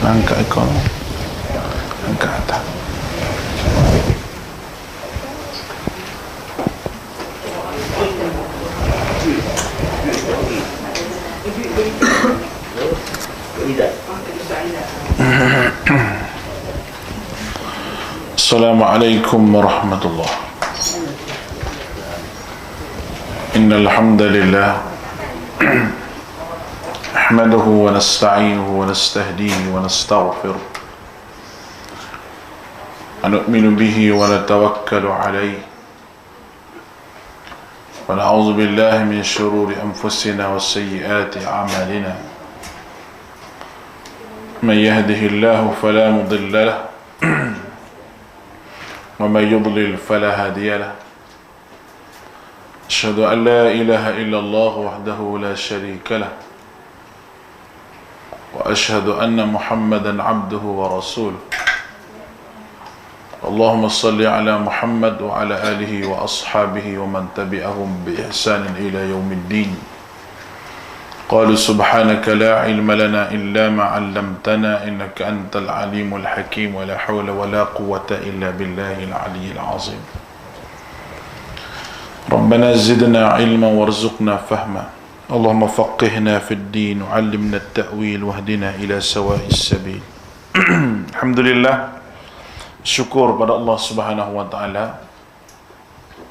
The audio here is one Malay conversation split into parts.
Angkat ekor, angkat atas. Assalamualaikum warahmatullahi wabarakatuh. Innal hamdalillah نحمده ونستعينه ونستهديه ونستغفره ونؤمن به ونتوكل عليه ونعوذ بالله من شرور أنفسنا وسيئات أعمالنا من يهده الله فلا مضل له ومن يضلل فلا هادي له أشهد أن لا إله إلا الله وحده لا شريك له وأشهد أن محمدا عبده ورسوله اللهم صل على محمد وعلى آله وأصحابه ومن تبعهم بإحسان إلى يوم الدين قالوا سبحانك لا علم لنا إلا ما علمتنا إنك أنت العليم الحكيم ولا حول ولا قوة إلا بالله العلي العظيم ربنا زدنا علما وارزقنا فهما اللهم فقهنا في الدين وعلمنا التأويل واهدنا إلى سواء السبيل. Alhamdulillah, syukur pada Allah Subhanahu wa taala.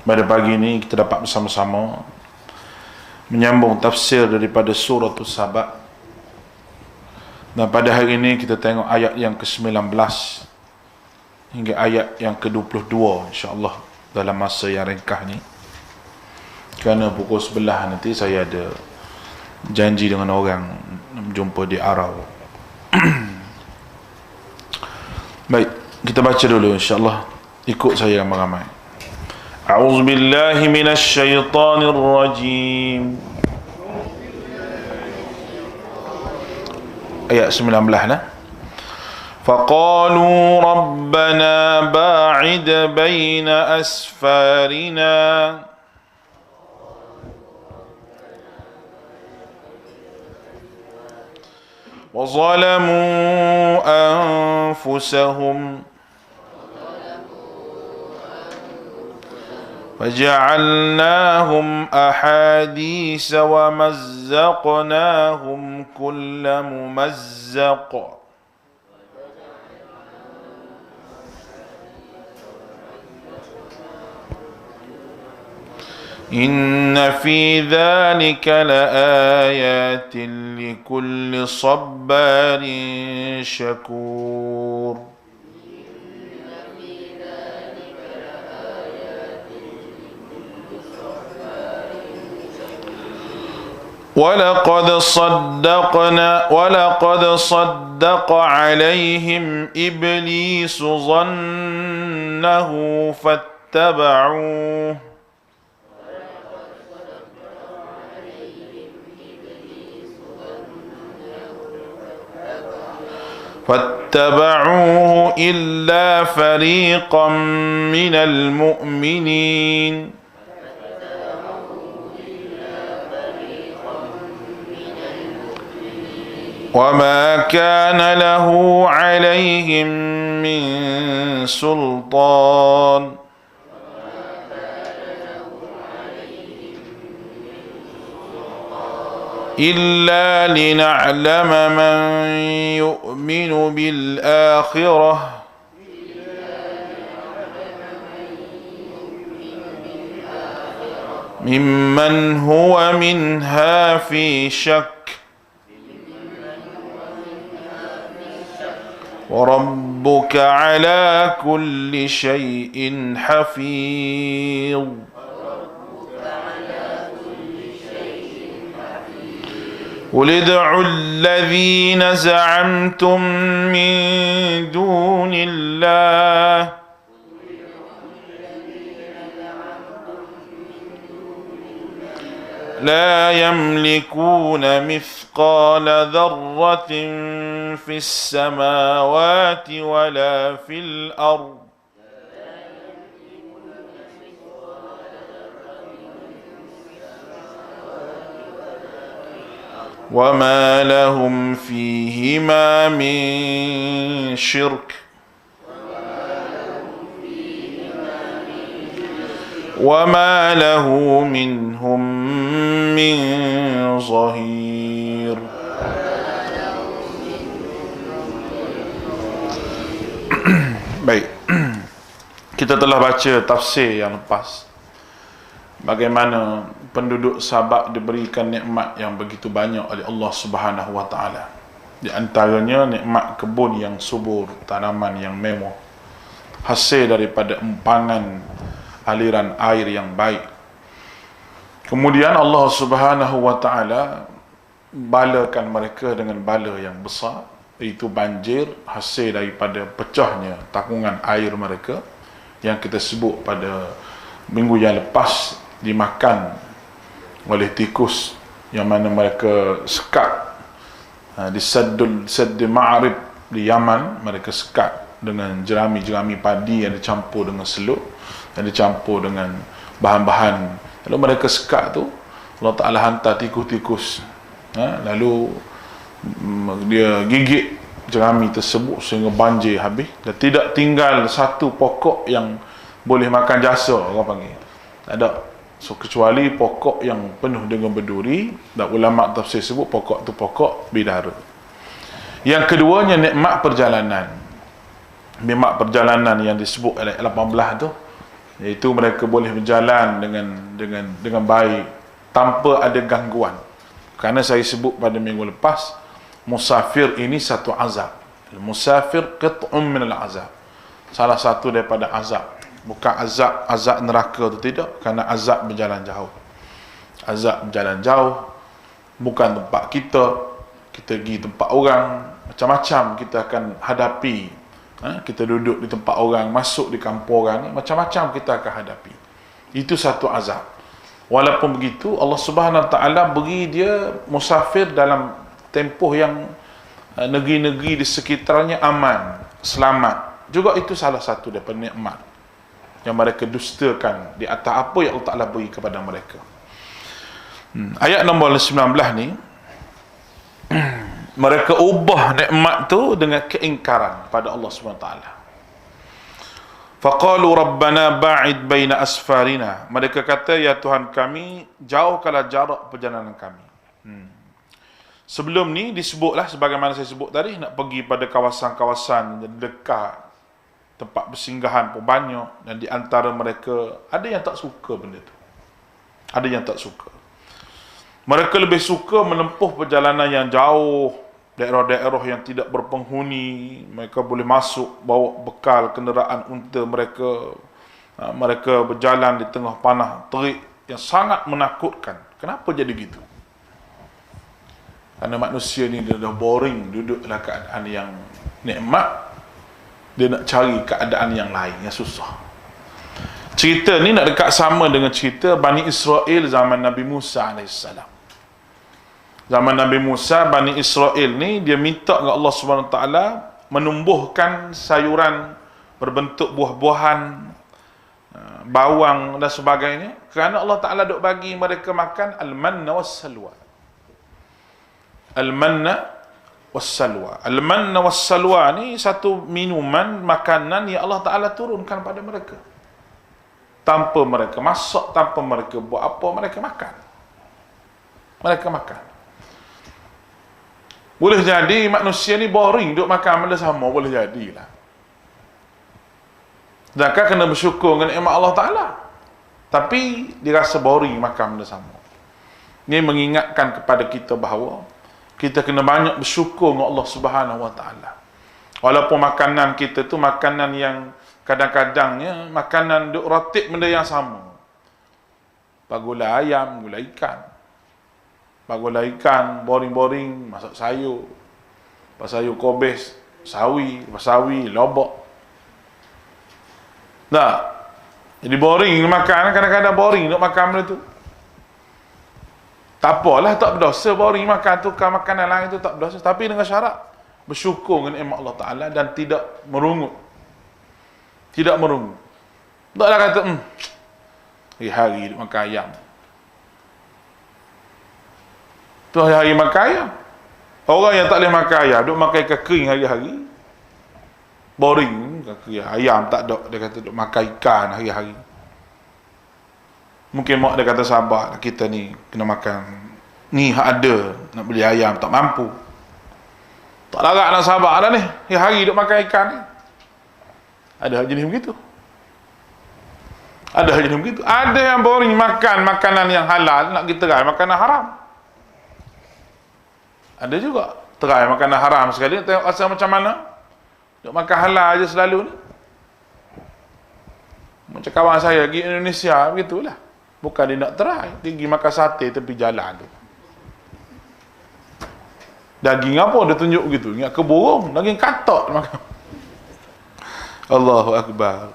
Pada pagi ini kita dapat bersama-sama menyambung tafsir daripada surah As-Saba. Dan pada hari ini kita tengok ayat yang ke-19 hingga ayat yang ke-22 insya-Allah dalam masa yang ringkas ni. Kerana pukul 11 nanti saya ada janji dengan orang jumpa di Arau. Baik, kita baca dulu insya-Allah. Ikut saya ramai-ramai. A'udzubillahi minasyaitonirrajim. Ayat 19 lah. Faqalu rabbana ba'id baina asfarina وظلموا أنفسهم فجعلناهم أحاديث ومزقناهم كل ممزق إن في ذلك لآيات لكل صبار شكور ولقد صدق عليهم إبليس ظنه فاتبعوه فاتبعوه إلا فريقا من المؤمنين وما كان له عليهم من سلطان إلا لنعلم من يؤمن بالآخرة ممن هو منها في شك وربك على كل شيء حفيظ قل ادعوا الذين زعمتم من دون الله لا يملكون مثقال ذرة في السماوات ولا في الأرض وما لهم فيهما من شرك وما له منهم من ظهير. Baik, kita telah baca tafsir yang lepas bagaimana penduduk Sabak diberikan nikmat yang begitu banyak oleh Allah Subhanahu wa taala. Di antaranya nikmat kebun yang subur, tanaman yang mewah, hasil daripada empangan aliran air yang baik. Kemudian Allah Subhanahu wa taala balakan mereka dengan bala yang besar, iaitu banjir, hasil daripada pecahnya takungan air mereka yang kita sebut pada minggu yang lepas, dimakan oleh tikus yang mana mereka sekat di Sadd Ma'rib di Yaman. Mereka sekat dengan jerami-jerami padi yang dicampur dengan seluk, yang dicampur dengan bahan-bahan. Lalu mereka sekat tu, Allah Ta'ala hantar tikus-tikus, lalu dia gigit jerami tersebut sehingga banjir habis, dan tidak tinggal satu pokok yang boleh makan jasa, orang panggil. Tak ada. So, kecuali pokok yang penuh dengan berduri, dan ulama tafsir sebut pokok tu pokok bidara. Yang keduanya nikmat perjalanan. Nikmat perjalanan yang disebut ayat 18 tu, iaitu mereka boleh berjalan dengan baik tanpa ada gangguan. Kerana saya sebut pada minggu lepas, musafir ini satu azab. Musafir qit'un min al-azab, salah satu daripada azab. Bukan azab neraka tu, tidak, kerana azab berjalan jauh. Azab berjalan jauh bukan tempat kita pergi tempat orang, macam-macam kita akan hadapi. Kita duduk di tempat orang, masuk di kampung orang, macam-macam kita akan hadapi. Itu satu azab. Walaupun begitu, Allah Subhanahu Wa Taala beri dia musafir dalam tempoh yang negeri-negeri di sekitarnya aman, selamat. Juga itu salah satu daripada nikmat yang mereka dustakan di atas apa yang Allah Ta'ala beri kepada mereka. Ayat nombor 19 ni, mereka ubah nikmat tu dengan keingkaran pada Allah SWT. Faqalu rabbana ba'id baina asfarina. Mereka kata, ya Tuhan kami, jauhkanlah jarak perjalanan kami. Sebelum ni disebutlah, sebagaimana saya sebut tadi, nak pergi pada kawasan-kawasan dekat tempat bersinggahan pun banyak, dan di antara mereka ada yang tak suka benda tu. Ada yang tak suka. Mereka lebih suka menempuh perjalanan yang jauh, daerah-daerah yang tidak berpenghuni. Mereka boleh masuk bawa bekal kenderaan unta mereka. Mereka berjalan di tengah panah terik yang sangat menakutkan. Kenapa jadi gitu? Kerana manusia ni dia dah boring duduk dalam keadaan yang nikmat. Dia nak cari keadaan yang lain, yang susah. Cerita ni nak dekat sama dengan cerita Bani Israel zaman Nabi Musa AS. Zaman Nabi Musa, Bani Israel ni dia minta kepada Allah SWT menumbuhkan sayuran berbentuk buah-buahan, bawang dan sebagainya, kerana Allah Ta'ala duk bagi mereka makan al-manna was-salwa. Al-manna was-salwa. Al-manna was-salwa ni satu minuman, makanan yang Allah Ta'ala turunkan pada mereka. Tanpa mereka masak, tanpa mereka buat apa, mereka makan. Mereka makan. Boleh jadi manusia ni boring duk makan benda sama, boleh jadilah. Sedangkan kena bersyukur dengan nikmat Allah Ta'ala, tapi dirasa boring makan benda sama. Ini mengingatkan kepada kita bahawa kita kena banyak bersyukur dengan Allah Subhanahu Wa Ta'ala. Walaupun makanan kita tu makanan yang kadang-kadangnya makanan duk rotip benda yang sama. Gula ayam, gula ikan. Gula ikan, boring-boring, masak sayur. Lepas sayur kobis, sawi, lepas sawi, lobok. Tak. Jadi boring makan, kadang-kadang boring duk makan benda tu. Tak apalah, tak berdosa boring makan tu, kan makanan lain tu tak berdosa. Tapi dengan syarat bersyukur dengan nikmat Allah Ta'ala dan tidak merungut. Tidak merungut. Taklah kata, hari-hari duk makan ayam. Tu hari-hari makan ayam. Orang yang tak boleh makan ayam, duk makan ikan kering hari-hari. Boring, ayam tak ada. Dia kata duk makan ikan hari-hari. Mungkin mak dia kata sabar, kita ni kena makan ni hak ada, nak beli ayam tak mampu. Tak larat nak sabar dah ni, hari-hari duk makan ikan ni. Ada jenis begitu. Ada jenis begitu. Ada yang boring makan makanan yang halal, nak kita try makanan haram. Ada juga try makanan haram sekali, tengok rasa macam mana. Duk makan halal je selalu ni. Macam kawan saya pergi Indonesia, begitulah. Bukan dia nak try, dia pergi makan sate tepi jalan tu. Daging apa dia tunjuk begitu? Ingat ke burung, daging katak makan. Allahu Akbar.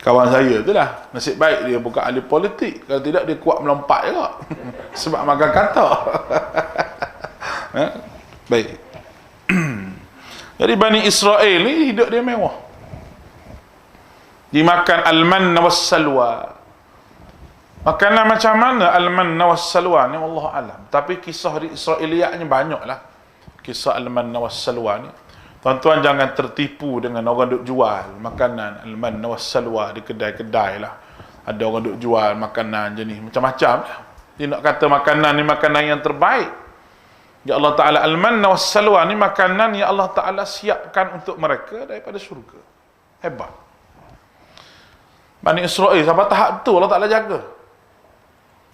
Kawan saya tu lah, nasib baik dia bukan ahli politik. Kalau tidak dia kuat melompat juga. Sebab makan katak. Baik. Jadi Bani Israel ni hidup dia mewah. Dimakan al-manna was-salwa. Makanan macam mana al-manna was-salwa ni wallahu alam. Tapi kisah di Israiliyatnya banyaklah. Kisah al-manna was-salwa ni. Tuan-tuan jangan tertipu dengan orang duk jual makanan al-manna was-salwa di kedai-kedai lah. Ada orang duk jual makanan jenis macam-macam lah. Dia nak kata makanan ni makanan yang terbaik. Ya Allah Ta'ala, al-manna was-salwa ni makanan yang Allah Ta'ala siapkan untuk mereka daripada syurga. Hebat. Bani Israel sampai tahap tu Allah Ta'ala jaga.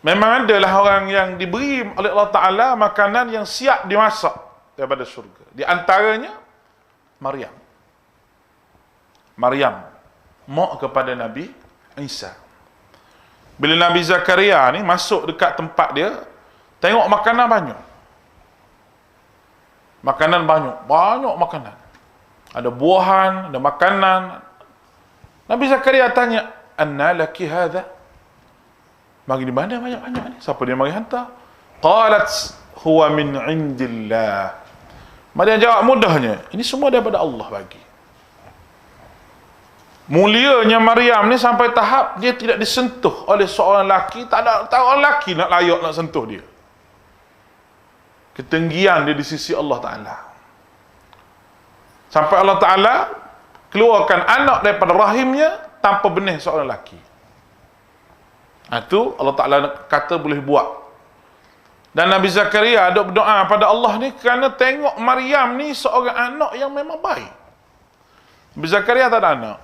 Memang adalah orang yang diberi oleh Allah Ta'ala makanan yang siap dimasak daripada syurga. Di antaranya Maryam. Maryam, mak kepada Nabi Isa. Bila Nabi Zakaria ni masuk dekat tempat dia, tengok makanan banyak. Makanan banyak makanan. Ada buahan, ada makanan. Nabi Zakaria tanya, "Anna laki hadha?" Mari di mana banyak-banyak ni? Siapa dia mari hantar? Qalat huwa min indillah. Maryam jawab mudahnya, ini semua daripada Allah bagi. Mulianya Maryam ni sampai tahap dia tidak disentuh oleh seorang lelaki, tak ada orang lelaki nak layak nak sentuh dia. Ketinggian dia di sisi Allah Ta'ala. Sampai Allah Ta'ala keluarkan anak daripada rahimnya tanpa benih seorang lelaki. Itu Allah Ta'ala kata boleh buat. Dan Nabi Zakaria ada berdoa pada Allah ni kerana tengok Maryam ni seorang anak yang memang baik. Nabi Zakaria tak ada anak.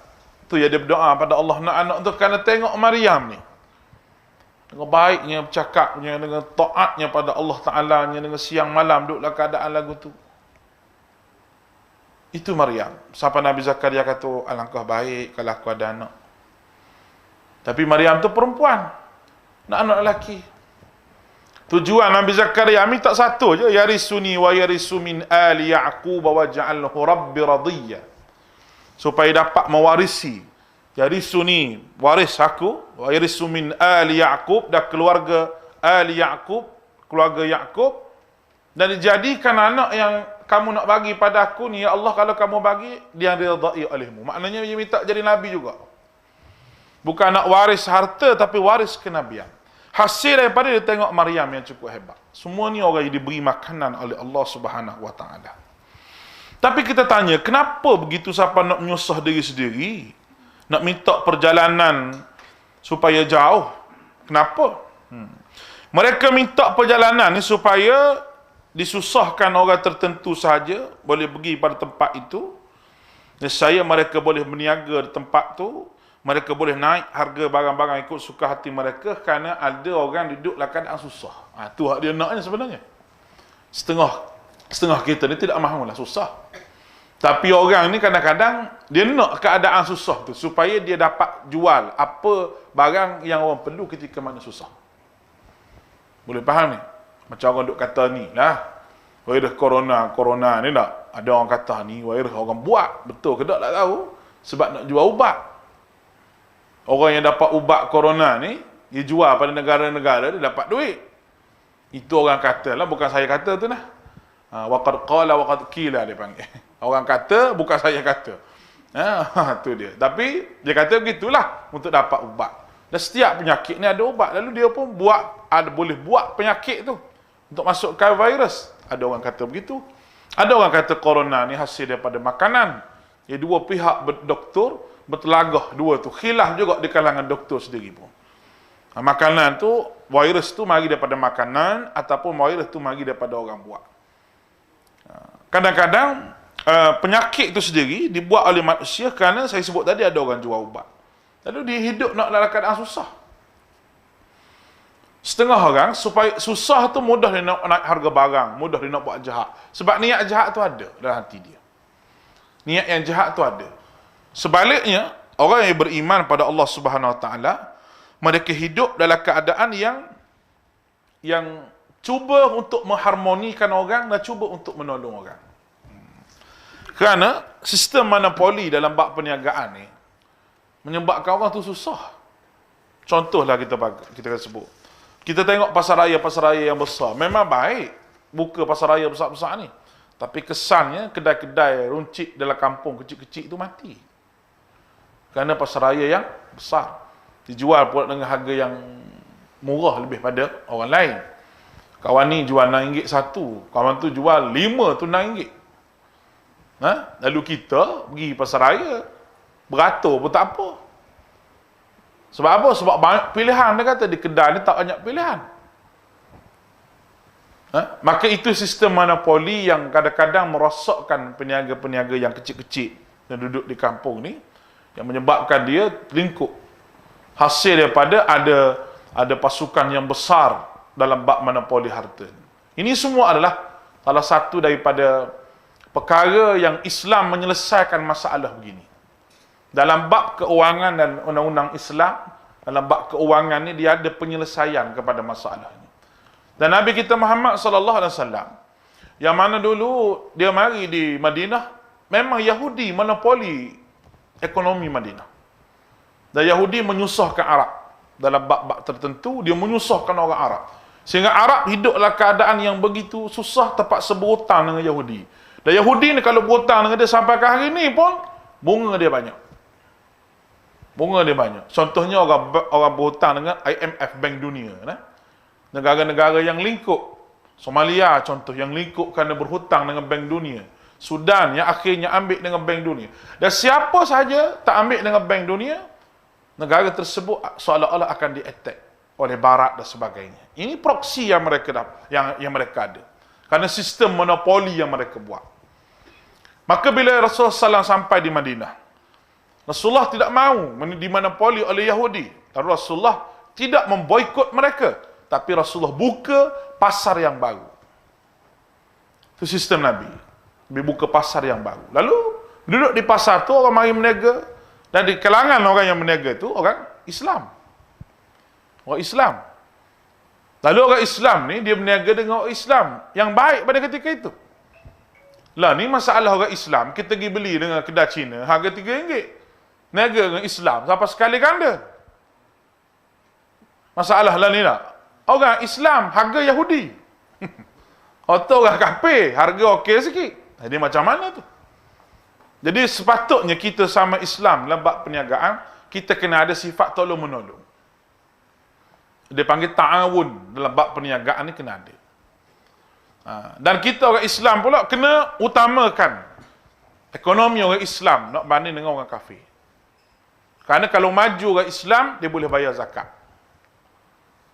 Tu ya dia berdoa pada Allah nak anak tu kerana tengok Maryam ni. Dengan baiknya bercakapnya, dengan taatnya pada Allah Ta'ala, dengan siang malam duduklah keadaan lagu tu. Itu Maryam. Sampai Nabi Zakaria kata, alangkah baik kalau aku ada anak. Tapi Maryam tu perempuan. Nak anak lelaki. Tujuan Nabi Zakaria minta satu je, yarisuni wa yarisu min ali Ya'qub wa ja'alhu rabbi radiyya. Supaya dapat mewarisi. Yarisuni, waris aku, wa yarisu min ali Ya'qub, dan keluarga ali Ya'qub, keluarga Ya'qub, dan dijadikan anak yang kamu nak bagi pada aku ni, ya Allah, kalau kamu bagi, dia ridai olehmu. Maknanya dia minta jadi nabi juga. Bukan nak waris harta, tapi waris kenabian. Hasil daripada dia tengok Maryam yang cukup hebat. Semua ni orang yang diberi makanan oleh Allah Subhanahu Wa Taala. Tapi kita tanya, kenapa begitu siapa nak menyusah diri sendiri? Nak minta perjalanan supaya jauh? Kenapa? Mereka minta perjalanan ni supaya disusahkan orang tertentu sahaja boleh pergi pada tempat itu. Nescaya mereka boleh berniaga di tempat tu. Mereka boleh naik harga barang-barang ikut suka hati mereka kerana ada orang duduklah keadaan susah. Itu hak dia naknya sebenarnya. Setengah Setengah kita ni tidak mahulah, susah. Tapi orang ni kadang-kadang dia nak keadaan susah tu supaya dia dapat jual apa barang yang orang perlu ketika mana susah. Boleh faham ni? Macam orang duk kata ni lah, virus corona ni tak. Ada orang kata ni virus orang buat. Betul ke tak tahu. Sebab nak jual ubat. Orang yang dapat ubat corona ni, dia jual pada negara-negara, dia dapat duit. Itu orang kata lah, bukan saya kata tu lah. Waqad qala waqad qila dia panggil. Orang kata, bukan saya kata. Tu dia. Tapi dia kata begitulah untuk dapat ubat. Dan setiap penyakit ni ada ubat. Lalu dia pun boleh buat penyakit tu untuk masukkan virus. Ada orang kata begitu. Ada orang kata corona ni hasil daripada makanan. Ya, dua pihak doktor bertelagah dua tu. Khilaf juga di kalangan doktor sendiri pun. Makanan tu, virus tu mari daripada makanan ataupun virus tu mari daripada orang buat. Kadang-kadang penyakit itu sendiri dibuat oleh manusia kerana saya sebut tadi ada orang jual ubat. Lalu dia hidup nak dalam keadaan susah. Setengah orang supaya susah tu mudah dia nak naik harga barang, mudah dia nak buat jahat. Sebab niat jahat tu ada dalam hati dia. Niat yang jahat tu ada. Sebaliknya, orang yang beriman pada Allah Subhanahu Wa Taala, mereka hidup dalam keadaan yang cuba untuk mengharmonikan orang dan cuba untuk menolong orang. Kerana sistem monopoli dalam bab perniagaan ni menyebabkan orang tu susah. Contohlah kita sebut. Kita tengok pasar raya yang besar. Memang baik buka pasar raya besar-besar ni. Tapi kesannya kedai-kedai runcit dalam kampung kecil-kecil itu mati. Kerana pasar raya yang besar dijual pula dengan harga yang murah lebih pada orang lain. Kawan ni jual RM6 satu, kawan tu jual 5 tu RM6. Lalu kita pergi pasar raya beratur pun tak apa. Sebab apa? Sebab banyak pilihan. Dia kata di kedai ni tak banyak pilihan. Maka itu sistem monopoli yang kadang-kadang merosakkan peniaga-peniaga yang kecil-kecil yang duduk di kampung ni, yang menyebabkan dia lingkup. Hasil daripada ada pasukan yang besar dalam bab monopoli harta. Ini semua adalah salah satu daripada perkara yang Islam menyelesaikan masalah begini. Dalam bab keuangan dan undang-undang Islam, dalam bab keuangan ni dia ada penyelesaian kepada masalah ini. Dan Nabi kita Muhammad sallallahu alaihi wasallam yang mana dulu dia mari di Madinah, memang Yahudi monopoli ekonomi Madinah. Dan Yahudi menyusahkan Arab. Dalam bab-bab tertentu dia menyusahkan orang Arab. Sehingga Arab hiduplah keadaan yang begitu susah, terpaksa berhutang dengan Yahudi. Dan Yahudi ni kalau berhutang dengan dia sampai ke hari ni pun bunga dia banyak. Bunga dia banyak. Contohnya orang berhutang dengan IMF, Bank Dunia. Negara-negara yang lingkup. Somalia contoh yang lingkup kerana berhutang dengan Bank Dunia. Sudan yang akhirnya ambil dengan Bank Dunia. Dan siapa sahaja tak ambil dengan Bank Dunia, negara tersebut seolah-olah akan di-attack oleh Barat dan sebagainya. Ini proksi yang mereka ada. Kerana sistem monopoli yang mereka buat. Maka bila Rasulullah SAW sampai di Madinah, Rasulullah tidak mahu dimonopoli oleh Yahudi. Dan Rasulullah tidak memboikot mereka. Tapi Rasulullah buka pasar yang baru. Itu sistem Nabi. Nabi buka pasar yang baru. Lalu duduk di pasar tu orang mari meniaga. Dan di kalangan orang yang meniaga itu orang Islam. Orang Islam. Lalu orang Islam ni dia berniaga dengan orang Islam yang baik pada ketika itu. Lah ni masalah orang Islam, kita pergi beli dengan kedai Cina harga RM3. Niaga dengan Islam sampai sekali ganda. Masalah lah ni tak. Orang Islam harga Yahudi. Atau orang kafir harga okey sikit. Jadi macam mana tu? Jadi sepatutnya kita sama Islam dalam bab perniagaan, kita kena ada sifat tolong menolong. Dia panggil ta'awun dalam bab perniagaan ni kena ada. Dan kita orang Islam pula kena utamakan ekonomi orang Islam nak banding dengan orang kafir. Kerana kalau maju orang Islam, dia boleh bayar zakat.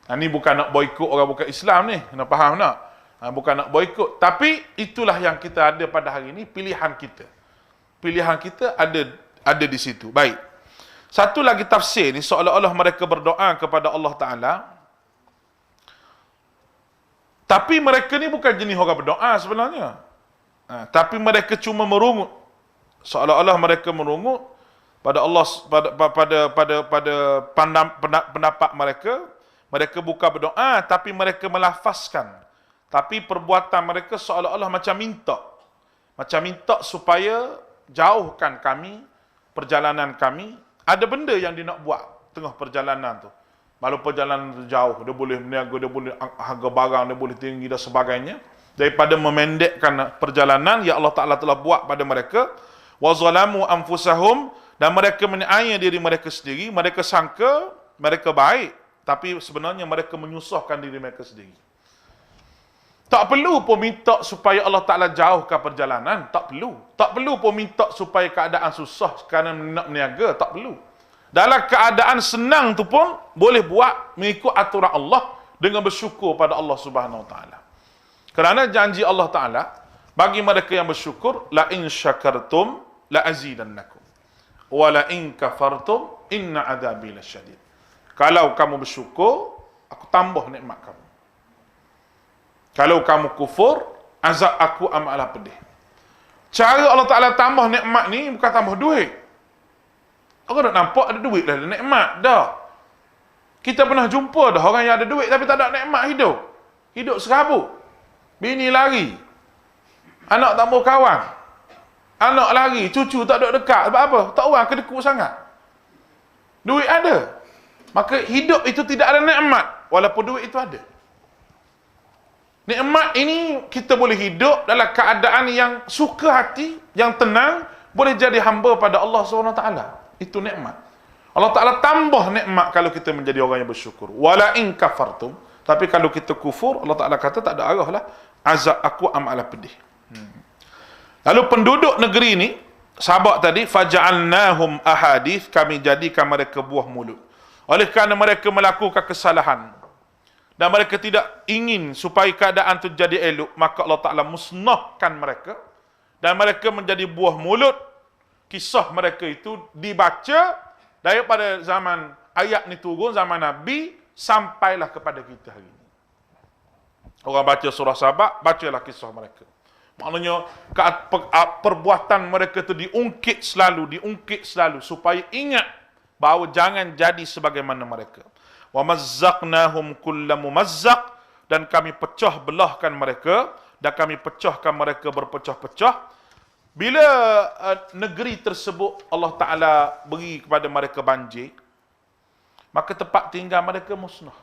Ini bukan nak boikot orang bukan Islam ni, kena faham tak? Bukan nak boikot, tapi itulah yang kita ada pada hari ini, pilihan kita. Pilihan kita ada di situ. Baik. Satu lagi tafsir ni seolah-olah mereka berdoa kepada Allah Taala. Tapi mereka ni bukan jenis orang berdoa sebenarnya. Tapi mereka cuma merungut. Seolah-olah mereka merungut pada Allah, pada pendapat mereka. Mereka bukan berdoa, tapi mereka melafazkan. Tapi perbuatan mereka seolah-olah macam minta. Macam minta supaya jauhkan kami, perjalanan kami. Ada benda yang dia nak buat tengah perjalanan tu. Malu perjalanan tu jauh, dia boleh meniaga, dia boleh harga barang, dia boleh tinggi dan sebagainya. Daripada memendekkan perjalanan, ya Allah Ta'ala telah buat pada mereka. Wa zalamu anfusahum, dan mereka meniaya diri mereka sendiri. Mereka sangka mereka baik, tapi sebenarnya mereka menyusahkan diri mereka sendiri. Tak perlu pun minta supaya Allah Ta'ala jauhkan perjalanan. Tak perlu. Tak perlu pun minta supaya keadaan susah kerana nak meniaga. Tak perlu. Dalam keadaan senang tu pun boleh buat mengikut aturan Allah dengan bersyukur pada Allah Subhanahu Wa Ta'ala. Kerana janji Allah Ta'ala bagi mereka yang bersyukur, la in syakartum la azidannakum wa la in kafartum inna adzabi lasyadid. Kalau kamu bersyukur, aku tambah nikmat kamu. Kalau kamu kufur, azab aku amatlah pedih. Cara Allah Ta'ala tambah nikmat ni bukan tambah duit. Aku nak nampak ada duit dah, ada nikmat dah. Kita pernah jumpa dah orang yang ada duit tapi tak ada nikmat hidup. Hidup serabut. Bini lari. Anak tak mau kawan. Anak lari, cucu tak duduk dekat. Sebab apa? Tak orang kedekut sangat. Duit ada. Maka hidup itu tidak ada nikmat walaupun duit itu ada. Nikmat ini kita boleh hidup dalam keadaan yang suka hati, yang tenang, boleh jadi hamba pada Allah SWT. Itu nikmat. Allah Ta'ala tambah nikmat kalau kita menjadi orang yang bersyukur. Wala in kafartum. Tapi kalau kita kufur, Allah Ta'ala kata tak ada arah lah. Azab aku amatlah pedih. Lalu penduduk negeri ini, sahabat tadi, faja'alnahum ahadith, kami jadikan mereka buah mulut. Oleh kerana mereka melakukan kesalahan dan mereka tidak ingin supaya keadaan itu jadi elok, maka Allah Ta'ala musnahkan mereka dan mereka menjadi buah mulut. Kisah mereka itu dibaca daripada zaman ayat ni turun, zaman Nabi, sampailah kepada kita hari ini. Orang baca surah Sabah, bacalah kisah mereka. Maknanya perbuatan mereka itu diungkit selalu supaya ingat bahawa jangan jadi sebagaimana mereka. Wa mazzaqnahum kulla mumazzaq, dan kami pecah belahkan mereka dan kami pecahkan mereka berpecah-pecah. Bila negeri tersebut Allah Ta'ala beri kepada mereka banjir, maka tempat tinggal mereka musnah.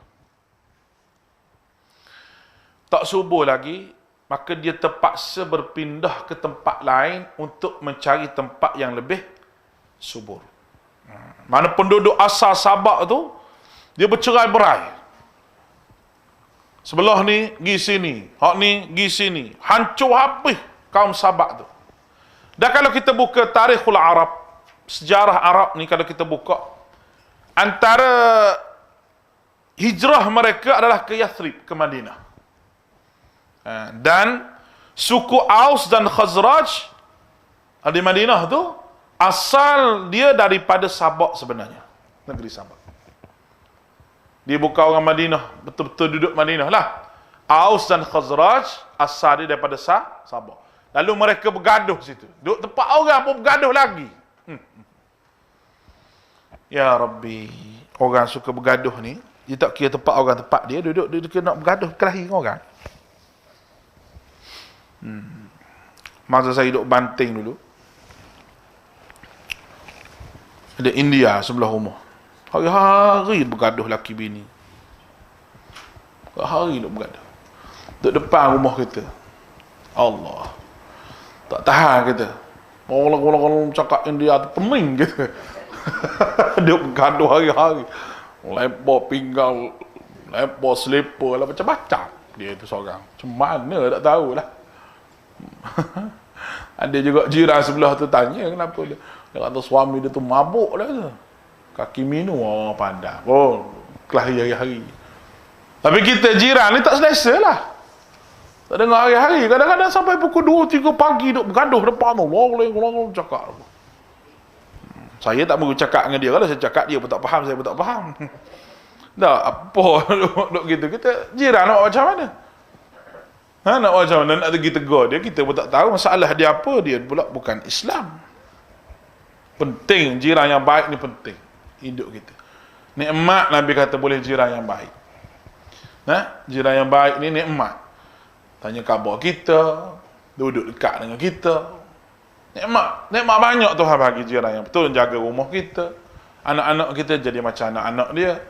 Tak subur lagi, maka dia terpaksa berpindah ke tempat lain untuk mencari tempat yang lebih subur. Mana penduduk asal Sabak tu, dia bercerai-berai. Sebelah ni pergi sini, hak ni pergi sini. Hancur habis kaum Sabak tu. Dan kalau kita buka tarikhul Arab, sejarah Arab ni kalau kita buka, antara hijrah mereka adalah ke Yathrib, ke Madinah. Dan suku Aus dan Khazraj di Madinah tu, asal dia daripada Sabak sebenarnya. Negeri Sabak. Dia bukan orang Madinah, betul-betul duduk Madinah lah. Aus dan Khazraj, asal dia daripada Sabak. Lalu mereka bergaduh situ. Duduk tempat orang pun bergaduh lagi. Ya Rabbi, orang suka bergaduh ni, dia tak kira tempat orang tempat dia, duduk nak bergaduh kelahi dengan orang. Masa saya duduk Banting dulu, ada India sebelah rumah. Hari-hari bergaduh laki bini. Hari duduk bergaduh. Duduk depan rumah kita. Allah. Tak tahan kita. Orang-orang cakap India tu pening kita. Dia bergaduh hari-hari. Lempar pinggang, lempar selipar lah, macam-macam. Dia tu seorang. Macam mana tak tahulah. Ada juga jiran sebelah tu tanya kenapa dia. Dia kata suami dia tu mabuk dah tu. Kaki minum, pandai. Kelahi hari-hari. Tapi kita jiran ni tak selesa lah. Tak dengar hari-hari. Kadang-kadang sampai pukul 2-3 pagi duk bergaduh depan Allah. Cakap. Saya tak mahu cakap dengan dia. Kalau saya cakap dia pun tak faham, saya pun tak faham. Tak apa duk gitu. Kita jiran nak macam mana? Nak macam mana nak pergi tegur dia, kita pun tak tahu masalah dia apa, dia pula bukan Islam. Penting, jiran yang baik ni penting hidup kita. Nikmat Nabi kata boleh jiran yang baik. Jiran yang baik ni nikmat. Tanya khabar kita, duduk dekat dengan kita. Nikmat banyak Tuhan bagi jiran yang betul, jaga rumah kita. Anak-anak kita jadi macam anak-anak dia.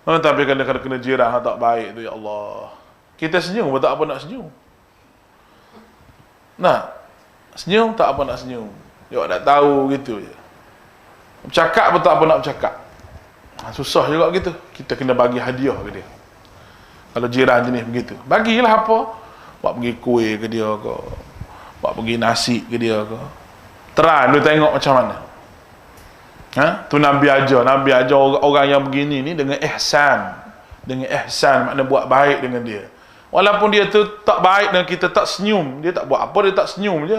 Tapi kadang-kadang kena jiran yang tak baik tu, ya Allah. Kita senyum pun tak apa nak senyum. Senyum tak apa nak senyum. Dia tak tahu gitu je. Bercakap pun tak apa nak bercakap. Susah juga gitu. Kita kena bagi hadiah ke dia. Kalau jiran jenis begitu, bagilah apa. Buat pergi kuih ke dia ke, buat pergi nasi ke dia ke. Try dia tengok macam mana. Tu Nabi ajar orang yang begini ni dengan ihsan. Dengan ihsan makna buat baik dengan dia. Walaupun dia tu tak baik dengan kita, tak senyum, dia tak buat apa, dia tak senyum je.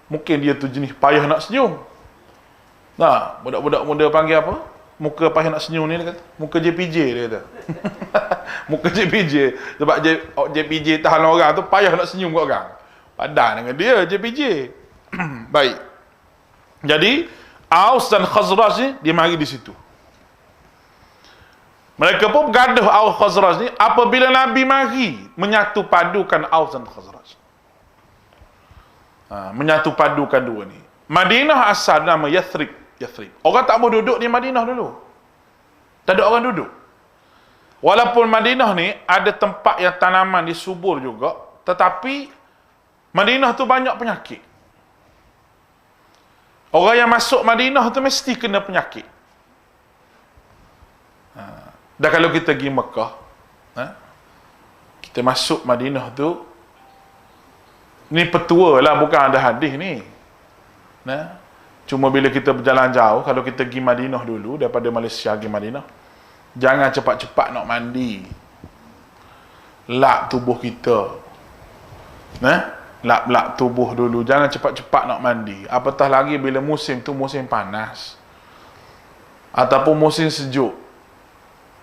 Mungkin dia tu jenis payah nak senyum. Budak-budak muda panggil apa? Muka payah nak senyum ni dia kata. Muka JPJ dia kata. Muka JPJ. Sebab JPJ tahan orang tu payah nak senyum kat orang. Padan dengan dia JPJ. Baik. Jadi Aus dan Khazraj ni dia mari di situ. Mereka pun bergaduh Aus Khazraj ni apabila Nabi mari menyatu padukan Aus dan Khazraj. Menyatu padukan dua ni. Madinah asal nama Yathrib. Orang tak mau duduk di Madinah dulu. Tak ada orang duduk. Walaupun Madinah ni ada tempat yang tanaman disubur juga, tetapi Madinah tu banyak penyakit. Orang yang masuk Madinah tu mesti kena penyakit. Dan kalau kita pergi Mekah, kita masuk Madinah tu, ni petua lah, bukan ada hadis ni. Cuma bila kita berjalan jauh, kalau kita pergi Madinah dulu, daripada Malaysia pergi Madinah, jangan cepat-cepat nak mandi. Lap tubuh kita. Lap tubuh dulu, jangan cepat-cepat nak mandi. Apatah lagi bila musim tu musim panas. Ataupun musim sejuk.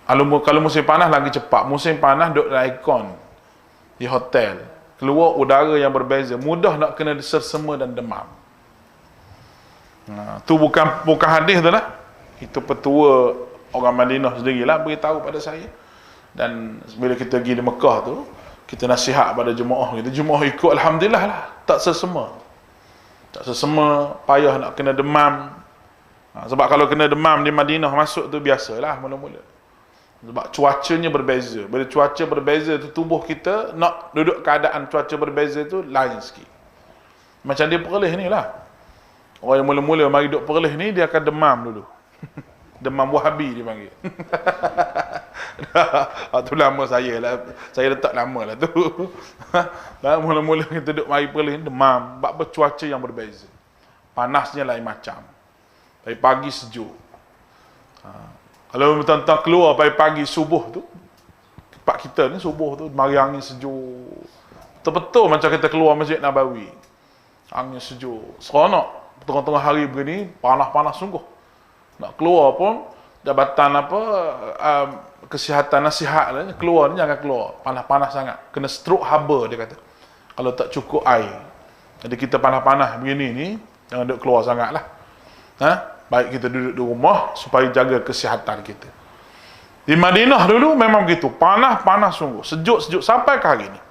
Kalau musim panas lagi cepat. Musim panas duduk dalam aircon di hotel, keluar udara yang berbeza, mudah nak kena sersema dan demam. Tu bukan hadis tu lah. Itu petua orang Madinah sendirilah beritahu pada saya. Dan bila kita pergi di Mekah tu, kita nasihat pada jemaah kita, jemaah ikut, alhamdulillah lah, tak sesema, payah nak kena demam. Sebab kalau kena demam di Madinah masuk tu biasalah mula-mula. Sebab cuacanya berbeza. Bila cuaca berbeza tu, tubuh kita nak duduk keadaan cuaca berbeza tu lain sikit. Macam dia Perlis ni lah. Orang yang mula-mula mari duduk Perlis ni, dia akan demam dulu. Demam Wahabi dia panggil. Tu lama saya lah. Saya letak lama lah tu. Mula-mula kita duduk mari Perlis ni, demam. Sebab cuaca yang berbeza. Panasnya lain macam. Dari pagi sejuk. Kalau tuan-tuan keluar pagi-pagi subuh tu, tempat kita ni subuh tu, mari angin sejuk. Betul-betul macam kita keluar Masjid Nabawi. Angin sejuk. Seronok. Tengah-tengah hari begini, panas-panas sungguh. Nak keluar pun, jabatan kesihatan nasihat ni, keluar ni jangan keluar. Panas-panas sangat. Kena stroke haba, dia kata. Kalau tak cukup air. Jadi kita panas-panas begini ni, jangan duduk keluar sangat lah. Baik kita duduk di rumah supaya jaga kesihatan kita. Di Madinah dulu memang begitu, panas sungguh, sejuk sampai ke hari ni.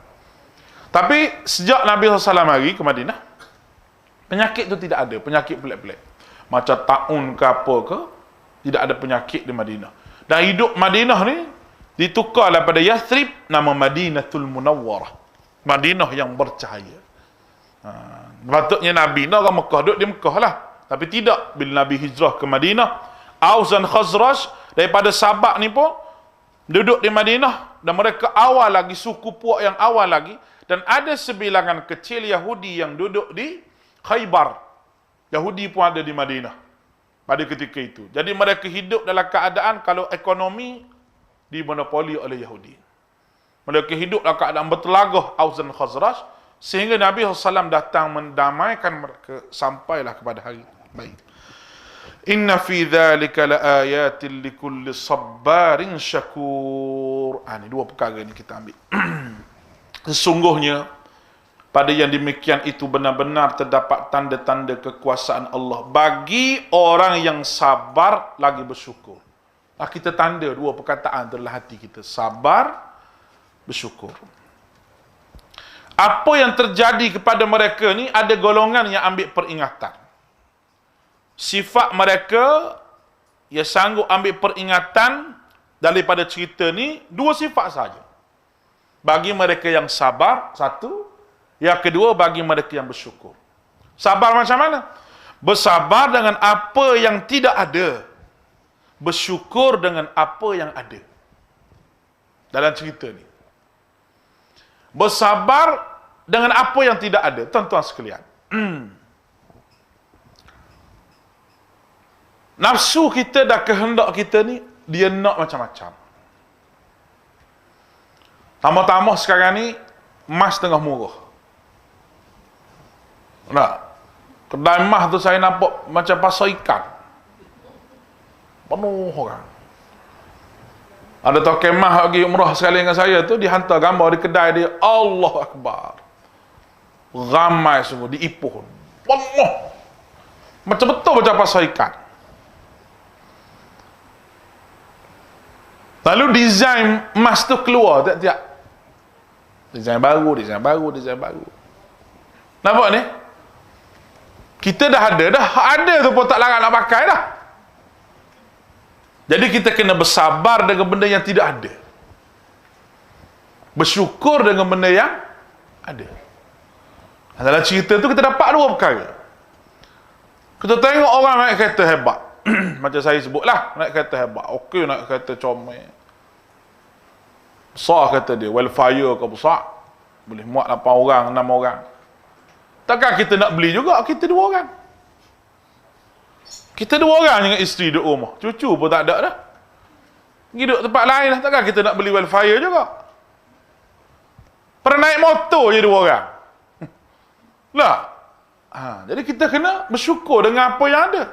Tapi sejak Nabi SAW mari ke Madinah, penyakit tu tidak ada, penyakit pelik-pelik. Macam taun ke apa ke, tidak ada penyakit di Madinah. Dan hidup Madinah ni ditukar daripada Yathrib, nama Madinatul Munawwarah, Madinah yang bercahaya. Patutnya Nabi nak orang Mekah duduk di Mekah lah. Tapi tidak, bila Nabi hijrah ke Madinah, Aus dan Khazraj daripada Sabak ni pun duduk di Madinah, dan mereka awal lagi, suku puak yang awal lagi, dan ada sebilangan kecil Yahudi yang duduk di Khaybar. Yahudi pun ada di Madinah pada ketika itu. Jadi mereka hidup dalam keadaan kalau ekonomi dimonopoli oleh Yahudi. Mereka hidup dalam keadaan bertelagah Aus dan Khazraj, sehingga Nabi SAW datang mendamaikan mereka sampailah kepada hari baik. Inna fi dzalika laayatin likulli sabbarin syakur. Ini dua perkara ni kita ambil. Sesungguhnya pada yang demikian itu benar-benar terdapat tanda-tanda kekuasaan Allah bagi orang yang sabar lagi bersyukur. Kita tanda dua perkataan dalam hati kita, sabar, bersyukur. Apa yang terjadi kepada mereka ni, ada golongan yang ambil peringatan. Sifat mereka yang sanggup ambil peringatan daripada cerita ni, dua sifat saja. Bagi mereka yang sabar, satu. Yang kedua, bagi mereka yang bersyukur. Sabar macam mana? Bersabar dengan apa yang tidak ada. Bersyukur dengan apa yang ada. Dalam cerita ni. Bersabar dengan apa yang tidak ada. Tuan-tuan sekalian. Nafsu kita dan kehendak kita ni, dia nak macam-macam. Tambah-tambah sekarang ni, emas tengah murah. Nah, kedai emas tu saya nampak macam pasar ikan. Penuh orang. Ada token emas lagi umrah sekali dengan saya tu, dihantar gambar di kedai dia, Allahu Akbar. Ramai semua, diipuh. Penuh. Macam betul macam pasar ikan. Lalu desain emas tu keluar tiap-tiap. Desain baru. Nampak ni? Kita dah ada tu pun tak larang nak pakai dah. Jadi kita kena bersabar dengan benda yang tidak ada. Bersyukur dengan benda yang ada. Dalam cerita tu kita dapat dua perkara. Kita tengok orang naik kereta hebat. Macam saya sebutlah, naik kereta hebat. Okey, naik kereta comel. Besar kata dia, wildfire ke besar. Boleh muat 8 orang, 6 orang. Takkan kita nak beli juga, kita 2 orang. Kita 2 orang dengan isteri duduk rumah. Cucu pun tak ada dah. Hidup tempat lain lah. Takkan kita nak beli wildfire juga. Pernah naik motor je 2 orang. Lah. Jadi kita kena bersyukur dengan apa yang ada.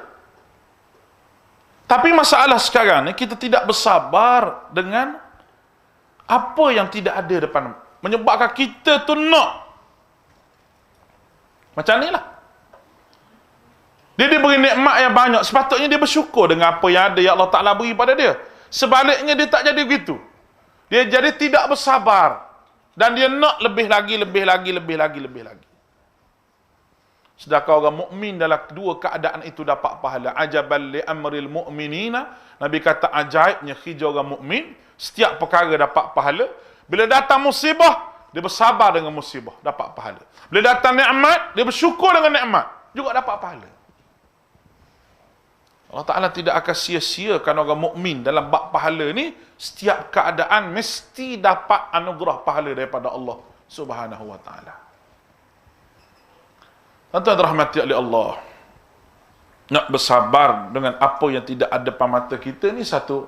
Tapi masalah sekarang ni, kita tidak bersabar dengan apa yang tidak ada depan. Menyebabkan kita tu nak. Macam ni lah. Dia diberi nikmat yang banyak. Sepatutnya dia bersyukur dengan apa yang ada yang Allah Ta'ala beri pada dia. Sebaliknya dia tak jadi begitu. Dia jadi tidak bersabar. Dan dia nak lebih lagi. Sedangkan orang mukmin dalam dua keadaan itu dapat pahala. Ajaban li amril mu'minina. Nabi kata ajaibnya hijau orang mukmin. Setiap perkara dapat pahala. Bila datang musibah, dia bersabar dengan musibah, dapat pahala. Bila datang nikmat, dia bersyukur dengan nikmat, juga dapat pahala. Allah Ta'ala tidak akan sia-siakan orang mukmin dalam bab pahala ni. Setiap keadaan mesti dapat anugerah pahala daripada Allah Subhanahu wa Ta'ala. Tuan-tuan dirahmati oleh Allah, nak bersabar dengan apa yang tidak ada depan mata kita ni satu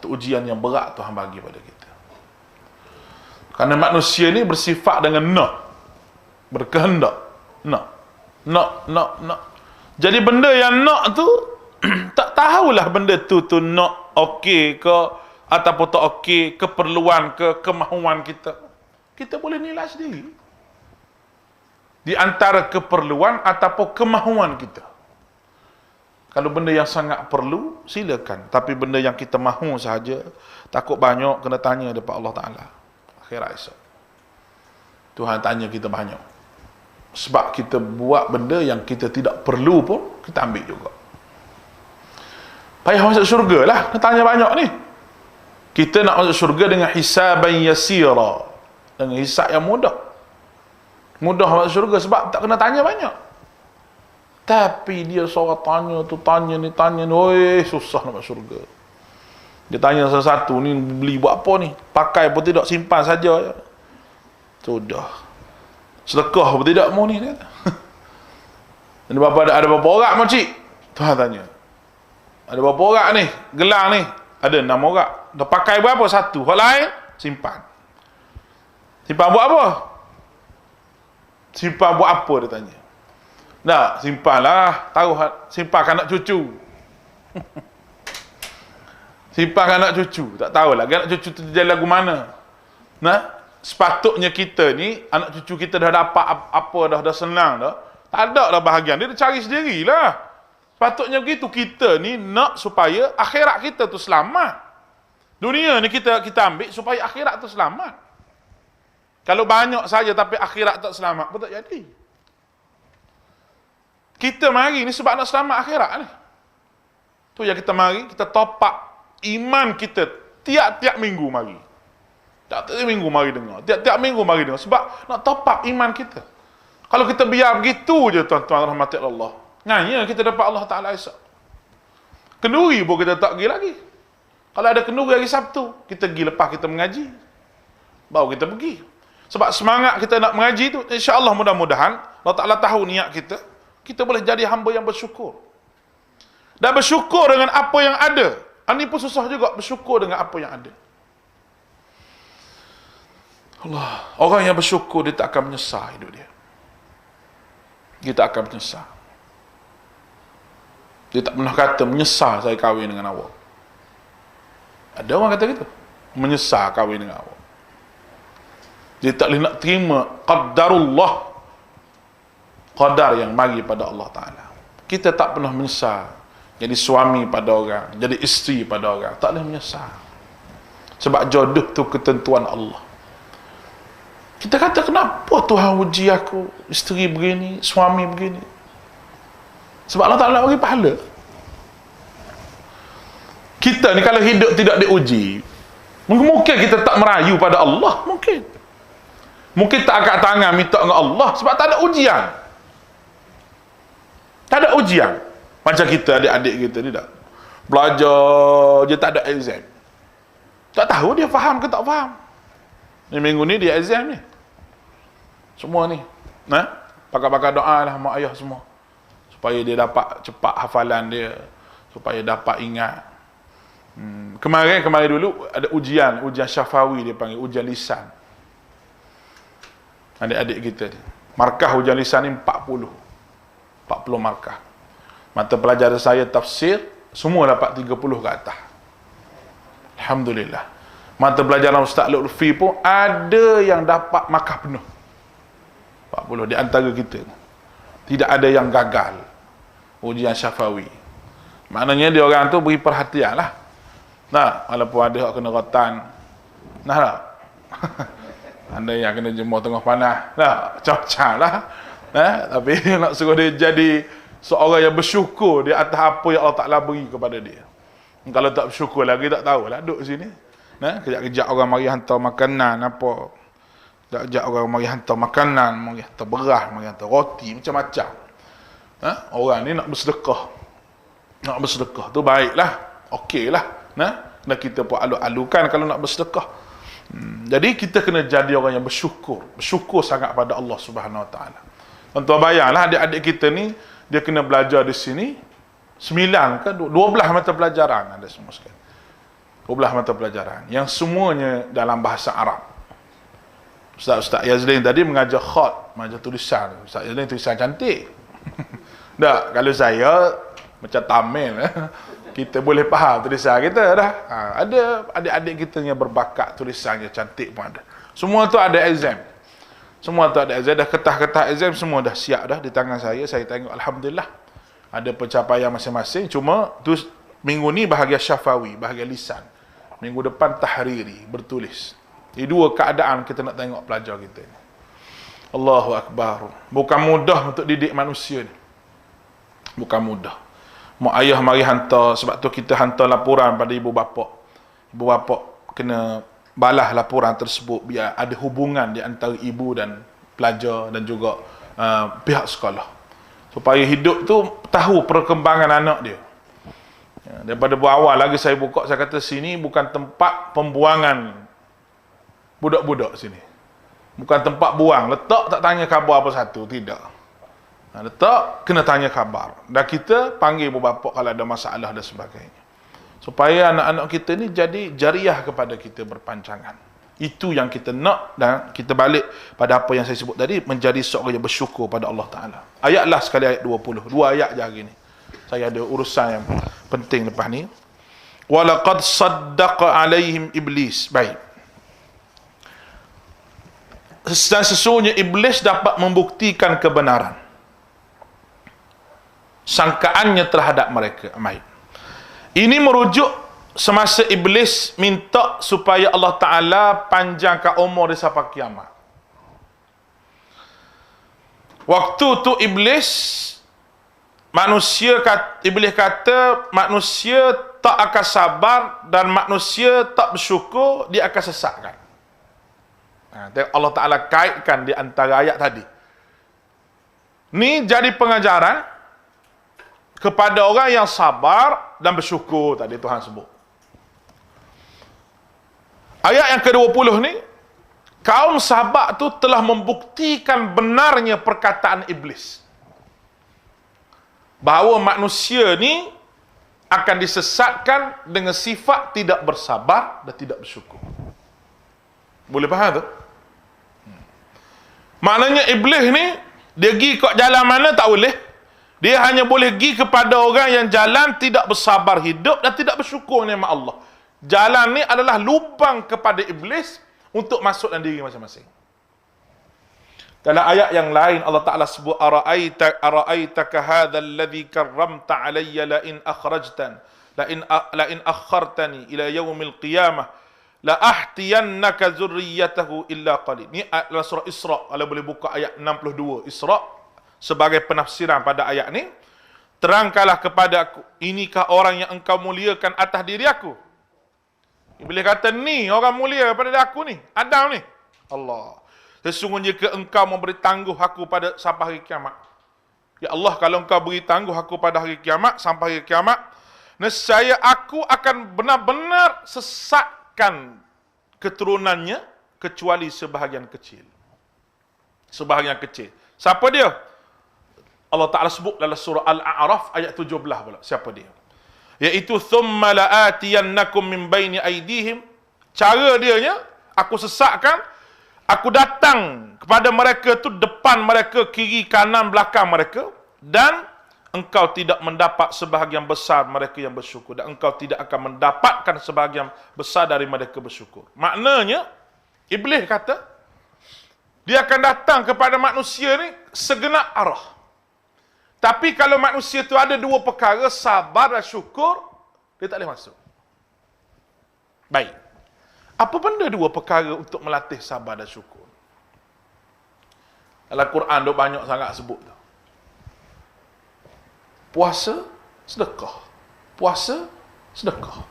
ujian yang berat Tuhan bagi pada kita. Kerana manusia ni bersifat dengan nak, berkehendak, nak. Jadi benda yang nak tu tak tahulah benda tu nak okey ke ataupun tak okey, keperluan ke kemahuan kita. Kita boleh nilai sendiri. Di antara keperluan ataupun kemahuan kita. Kalau benda yang sangat perlu, silakan. Tapi benda yang kita mahu sahaja, takut banyak, kena tanya depan Allah Ta'ala. Akhirat esok. Tuhan tanya kita banyak. Sebab kita buat benda yang kita tidak perlu pun, kita ambil juga. Payah masuk syurga lah, kena tanya banyak ni. Kita nak masuk syurga dengan hisaban yasira. Dengan hisab yang mudah. Mudah masuk syurga sebab tak kena tanya banyak. Tapi dia seorang tanya tu, tanya ni, oi, susah nak masuk syurga. Dia tanya satu-satu, ni beli buat apa ni? Pakai pun tidak, simpan saja. Sudah. Sedekah pun tidak mau ni. Ada berapa orang makcik? Tuhan tanya. Ada berapa orang ni? Gelang ni? Ada 6 orang. Dah pakai berapa? 1. Hal lain, simpan. Simpan buat apa? Simpan buat apa, dia tanya. Nah, simpanlah. Tahu, simpankan anak cucu. Simpankan anak cucu. Tak tahulah anak cucu tu jadi lagu mana. Nah, sepatutnya kita ni, anak cucu kita dah dapat apa dah senang dah. Tak ada dah bahagian. Dia cari sendirilah. Sepatutnya begitu. Kita ni nak supaya akhirat kita tu selamat. Dunia ni kita ambil supaya akhirat tu selamat. Kalau banyak saja tapi akhirat tak selamat, pun tak jadi. Kita mari ni sebab nak selamat akhirat ni. Tu yang kita mari, kita top up iman kita tiap-tiap minggu mari. Tiap-tiap minggu mari dengar. Tiap-tiap minggu mari dengar. Sebab nak top up iman kita. Kalau kita biar begitu je tuan-tuan rahmati Allah, nganya kita dapat Allah Ta'ala esok. Kenduri pun kita tak pergi lagi. Kalau ada kenduri hari Sabtu, kita pergi lepas kita mengaji. Baru kita pergi. Sebab semangat kita nak mengaji tu, insya-Allah mudah-mudahan Allah Ta'ala tahu niat kita, kita boleh jadi hamba yang bersyukur. Dan bersyukur dengan apa yang ada. Ini pun susah juga, bersyukur dengan apa yang ada. Allah, orang yang bersyukur dia tak akan menyesal hidup dia. Dia tak akan menyesal. Dia tak pernah kata menyesal saya kahwin dengan awak. Ada orang kata gitu, menyesal kahwin dengan awak. Dia tak boleh nak terima qadarullah, qadar yang mari pada Allah Ta'ala. Kita tak pernah menyesal jadi suami pada orang, jadi isteri pada orang. Tak boleh menyesal. Sebab jodoh tu ketentuan Allah. Kita kata, kenapa Tuhan uji aku, isteri begini, suami begini? Sebab Allah Ta'ala bagi pahala. Kita ni kalau hidup tidak diuji, mungkin kita tak merayu pada Allah. Mungkin tak angkat tangan minta dengan Allah. Sebab tak ada ujian. Tak ada ujian. Macam kita, adik-adik kita ni tak. Belajar, dia tak ada exam. Tak tahu dia faham ke tak faham. Ni minggu ni dia exam ni. Semua ni. Pakar-pakar doa lah mak ayah semua. Supaya dia dapat cepat hafalan dia. Supaya dapat ingat. Kemarin dulu ada ujian syafawi dia panggil, ujian lisan. Adik-adik kita ni. Markah ujian lisan ni 40 markah. Mata pelajaran saya tafsir, semua dapat 30 ke atas. Alhamdulillah. Mata pelajaran Ustaz Lutfi pun ada yang dapat markah penuh. 40 di antara kita. Tidak ada yang gagal ujian syafawi. Maknanya dia orang tu beri perhatian lah. Nah, walaupun ada hak kena rotan. Nah tak? Anda yang kena jemur tengah panas. Nah, macam-macam lah. Tapi nak suruh dia jadi seorang yang bersyukur di atas apa yang Allah Ta'ala beri kepada dia. Kalau tak bersyukur lagi, tak tahulah duduk sini. Kejap-kejap orang mari hantar makanan apa. Kejap-kejap orang mari hantar makanan, mari hantar beras, mari hantar roti, macam-macam. Orang ni nak bersedekah. Nak bersedekah tu baiklah. Okeylah. Dan kita pun alu-alukan kalau nak bersedekah. Jadi kita kena jadi orang yang bersyukur. Bersyukur sangat pada Allah Subhanahu Wa Taala. Tuan-tuan bayanglah adik-adik kita ni, dia kena belajar di sini 9 ke 12 mata pelajaran ada semua sekali. 12 mata pelajaran yang semuanya dalam bahasa Arab. Ustaz Yazlin tadi mengajar khat, mengajar tulisan. Ustaz Yazlin tulisan cantik. Tak, kalau saya macam Tamil kita boleh faham tulisan kita dah. Ada adik-adik kita yang berbakat tulisannya cantik pun ada. Semua tu ada exam. Semua tu ada exam, dah ketah-ketah exam semua dah siap dah di tangan saya. Saya tengok alhamdulillah ada pencapaian masing-masing. Cuma tu minggu ni bahagian syafawi, bahagian lisan. Minggu depan tahriri, bertulis. Ini dua keadaan kita nak tengok pelajar kita ni. Allahu Akbar. Bukan mudah untuk didik manusia ni. Bukan mudah. Mak ayah mari hantar, sebab tu kita hantar laporan pada ibu bapa. Ibu bapa kena balas laporan tersebut biar ada hubungan di antara ibu dan pelajar dan juga pihak sekolah. Supaya hidup tu tahu perkembangan anak dia. Daripada awal lagi saya buka, saya kata sini bukan tempat pembuangan budak-budak sini. Bukan tempat buang, letak tak tanya khabar apa satu, tidak. Letak, kena tanya khabar. Dan kita panggil ibu bapa kalau ada masalah dan sebagainya. Supaya anak-anak kita ni jadi jariah kepada kita berpanjangan. Itu yang kita nak, dan kita balik pada apa yang saya sebut tadi, menjadi seorang yang bersyukur pada Allah Ta'ala. Ayatlah sekali ayat 20. 2 ayat je hari ni. Saya ada urusan yang penting lepas ni. Walaqad saddaqa alaihim iblis. Baik. dan sesungguhnya iblis dapat membuktikan kebenaran sangkaannya terhadap mereka. Ini merujuk semasa iblis minta supaya Allah Ta'ala panjangkan umur dia sampai kiamat. Waktu tu iblis kata manusia tak akan sabar dan manusia tak bersyukur, dia akan sesatkan. Allah Ta'ala kaitkan di antara ayat tadi. Ni jadi pengajaran kepada orang yang sabar dan bersyukur tadi Tuhan sebut. Ayat yang ke-20 ni, kaum sahabat tu telah membuktikan benarnya perkataan iblis, bahawa manusia ni akan disesatkan dengan sifat tidak bersabar dan tidak bersyukur. Boleh faham tu? Maknanya iblis ni, dia pergi kat jalan mana tak boleh. Dia hanya boleh pergi kepada orang yang jalan tidak bersabar hidup dan tidak bersyukur nikmat Allah. Jalan ni adalah lubang kepada iblis untuk masuk dalam diri masing-masing. Dalam ayat yang lain Allah Ta'ala sebut, ara'aitaka hadzal ladzi karramta alayya la in akhrajtan la in akhartani ila yaumil qiyamah la ahtiyannaka zurriyyatahu illa qalil. Ni adalah surah Isra. Kalau boleh buka ayat 62 Isra sebagai penafsiran pada ayat ni. Terangkanlah kepada aku, inikah orang yang engkau muliakan atas diri aku? Iblis kata, ni orang mulia daripada aku ni, Adam ni. Allah, sesungguhnya jika engkau memberi tangguh aku pada sampai hari kiamat. Ya Allah, kalau engkau beri tangguh aku pada hari kiamat, sampai hari kiamat, nescaya aku akan benar-benar sesatkan keturunannya kecuali sebahagian kecil. Sebahagian kecil. Siapa dia? Allah Ta'ala sebut dalam surah Al-A'raf ayat 17 pula. Siapa dia? Iaitu thumma la'atiyannakum min baini aydihim. Cara dianya, aku sesatkan, aku datang kepada mereka tu, depan mereka, kiri, kanan, belakang mereka, dan engkau tidak mendapat sebahagian besar mereka yang bersyukur, dan engkau tidak akan mendapatkan sebahagian besar dari mereka bersyukur. Maknanya, iblis kata, dia akan datang kepada manusia ni segenap arah. Tapi kalau manusia tu ada dua perkara, sabar dan syukur, dia tak boleh masuk. Baik. Apa benda dua perkara untuk melatih sabar dan syukur? Dalam Quran dia banyak sangat sebut tu. Puasa, sedekah. Puasa, sedekah.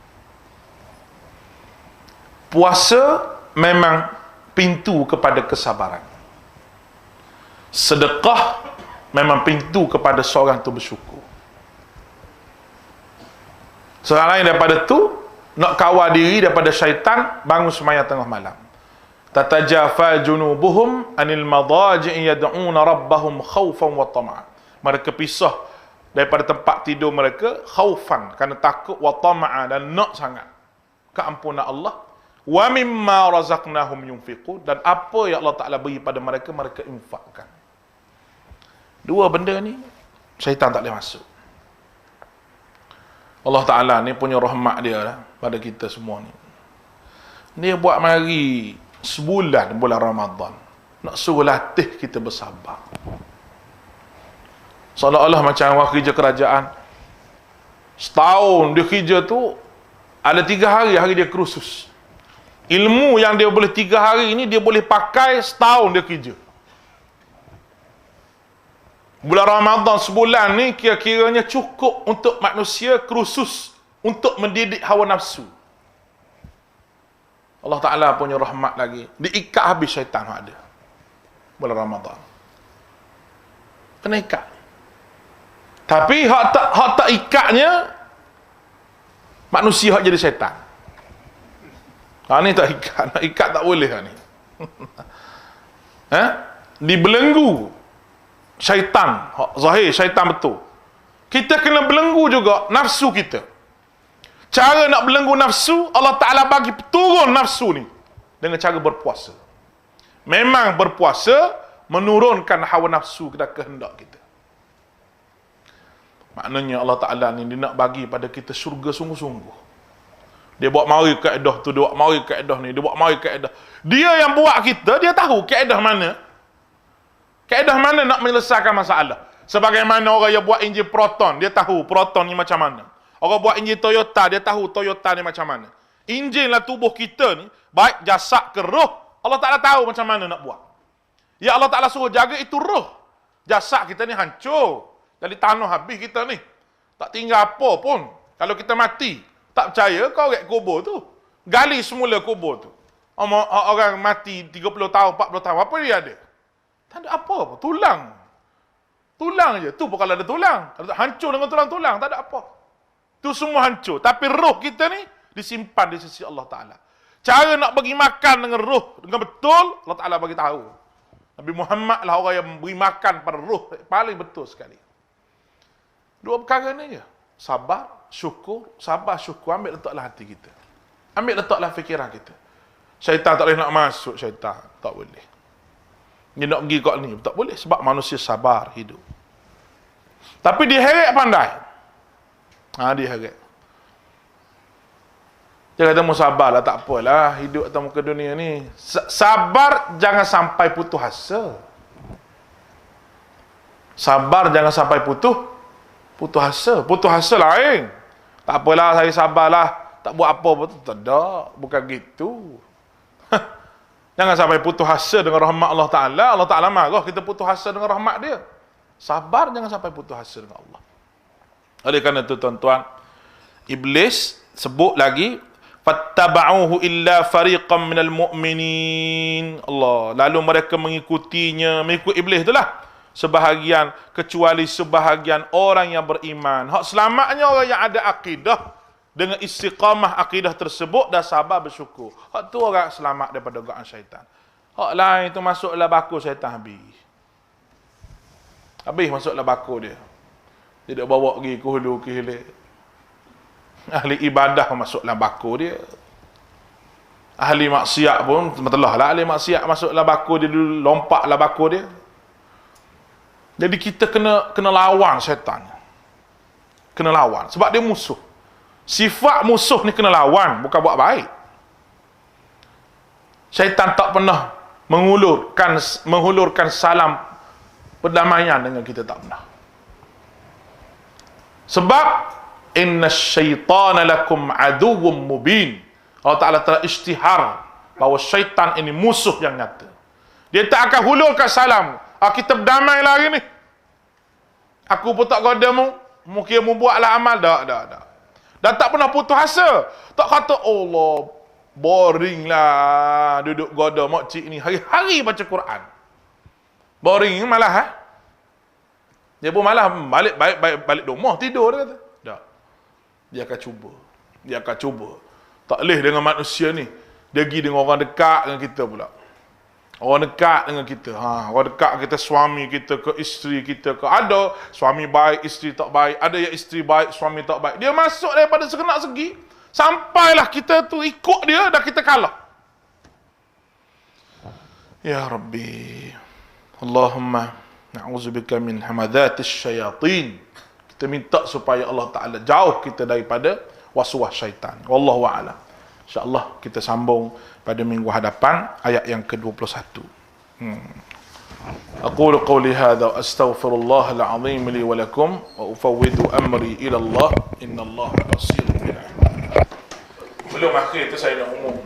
Puasa memang pintu kepada kesabaran. Sedekah memang pintu kepada seorang tu bersyukur. Seorang lain daripada tu, nak kawal diri daripada syaitan, bangun sembahyang tengah malam. Tatajafa junubuhum anil madaji'i yad'una rabbahum khaufan wa tama'an. Mereka pisah daripada tempat tidur mereka khaufan, kerana takut, wa tama'an, dan nak sangat keampunan Allah. Wa mimma razaqnahum yunfiqun, dan apa yang Allah Ta'ala beri pada mereka, mereka infakkan. Dua benda ni syaitan tak boleh masuk. Allah Ta'ala ni punya rahmat dia lah pada kita semua ni. Dia buat mari sebulan bulan Ramadan, nak suruh latih kita bersabar. Seolah-olah macam orang kerja kerajaan, setahun dia kerja tu, ada 3 hari dia kursus. Ilmu yang dia boleh 3 hari ni, dia boleh pakai setahun dia kerja. Bulan Ramadan sebulan ni kira-kiranya cukup untuk manusia kursus untuk mendidik hawa nafsu. Allah Ta'ala punya rahmat lagi, diikat habis syaitan yang ada bulan Ramadan. Kena ikat. Tapi hak tak ikatnya manusia hak jadi syaitan. Ni tak ikat, nak ikat tak boleh ni. Dibelenggu syaitan, zahir syaitan betul. Kita kena belenggu juga nafsu kita. Cara nak belenggu nafsu, Allah Ta'ala bagi turun nafsu ni dengan cara berpuasa. Memang berpuasa menurunkan hawa nafsu dan kehendak kita. Maknanya Allah Ta'ala ni dia nak bagi pada kita syurga sungguh-sungguh. Dia buat mari kaedah tu, dia buat mari kaedah ni, dia buat mari kaedah. Dia yang buat kita, dia tahu kaedah mana. Kaedah mana nak menyelesaikan masalah. Sebagaimana orang yang buat enjin proton, dia tahu proton ni macam mana. Orang buat enjin Toyota, dia tahu Toyota ni macam mana. Enjin lah tubuh kita ni, baik jasad ke roh, Allah Ta'ala tahu macam mana nak buat. Ya Allah Ta'ala suruh jaga itu roh. Jasad kita ni hancur. Jadi tanah habis kita ni. Tak tinggal apa pun. Kalau kita mati, tak percaya kau rek kubur tu. Gali semula kubur tu. Orang mati 30 tahun, 40 tahun, apa dia ada? Tak ada apa-apa. Tulang. Tulang je. Tu pun kalau ada tulang. Kalau tak hancur dengan tulang-tulang, tak ada apa. Tu semua hancur. Tapi roh kita ni disimpan di sisi Allah Ta'ala. Cara nak bagi makan dengan roh dengan betul, Allah Ta'ala bagi tahu. Nabi Muhammad lah orang yang beri makan pada roh paling betul sekali. Dua perkara ni je. Sabar, syukur, sabar, syukur. Ambil letaklah hati kita. Ambil letaklah fikiran kita. Syaitan tak boleh nak masuk, syaitan. Tak boleh. Dia nak pergi kat ni, tak boleh. Sebab manusia sabar hidup. Tapi dia heret pandai. Dia heret. Dia kata, mu sabarlah, tak apalah. Hidup atas muka dunia ni. Sabar, jangan sampai putus asa. Sabar, jangan sampai putus asa. Putus asa lain. Tak apalah, saya sabarlah. Tak buat apa-apa tu. Tak, bukan gitu. Jangan sampai putus asa dengan rahmat Allah Ta'ala. Allah Ta'ala marah kita putus asa dengan rahmat dia. Sabar, jangan sampai putus asa dengan Allah. Oleh kerana itu, tuan-tuan, Iblis sebut lagi, fattaba'uhu illa fariqam minal mu'minin. Allah. Lalu mereka mengikutinya, mengikut Iblis itulah. Sebahagian, kecuali sebahagian orang yang beriman. Hak selamatnya orang yang ada akidah, dengan istiqamah akidah tersebut, dah sabar bersyukur. Hak tu orang selamat daripada godaan syaitan. Hak lain tu masuklah baku syaitan habis. Habis masuklah baku dia. Dia bawa pergi ke hulu ke hilir. Ahli ibadah masuklah baku dia. Ahli maksiat pun, betul lah ahli maksiat masuklah baku dia dulu, lompatlah baku dia. Jadi kita kena lawan syaitan. Kena lawan. Sebab dia musuh. Sifat musuh ni kena lawan, bukan buat baik. Syaitan tak pernah menghulurkan salam perdamaian dengan kita, tak pernah. Sebab inna syaitana lakum aduwwum mubin. Allah Ta'ala telah isytihar bahawa syaitan ini musuh yang nyata. Dia tak akan hulurkan salam. Kita berdamai lah hari ni. Aku pun tak godamu. Mungkin mu buatlah amal. Dah. Dan tak pernah putus asa. Tak kata, Allah, boring lah duduk goda makcik ni. Hari-hari baca Quran. Boring malah, ha? Dia pun malah balik rumah, tidur, dia kata. Tak. Dia akan cuba. Tak boleh dengan manusia ni. Dia pergi dengan orang dekat dengan kita pula. Orang dekat dengan kita. Orang dekat kita, suami kita ke isteri kita ke. Ada suami baik, isteri tak baik. Ada yang isteri baik, suami tak baik. Dia masuk daripada sekenak segi. Sampailah kita tu ikut dia, dah kita kalah. Ya Rabbi. Allahumma na'udzubika min hamadhatis syayatin. Kita minta supaya Allah Ta'ala jauh kita daripada waswas syaitan. Wallahu a'lam. InsyaAllah kita sambung pada minggu hadapan ayat yang ke-21. Aqulu qawli hadha wa astaghfirullahal azim li wa lakum wa ufawwidu amri ila Allah innallaha basirun bil ibad. Belum akhir tu saya nak umum.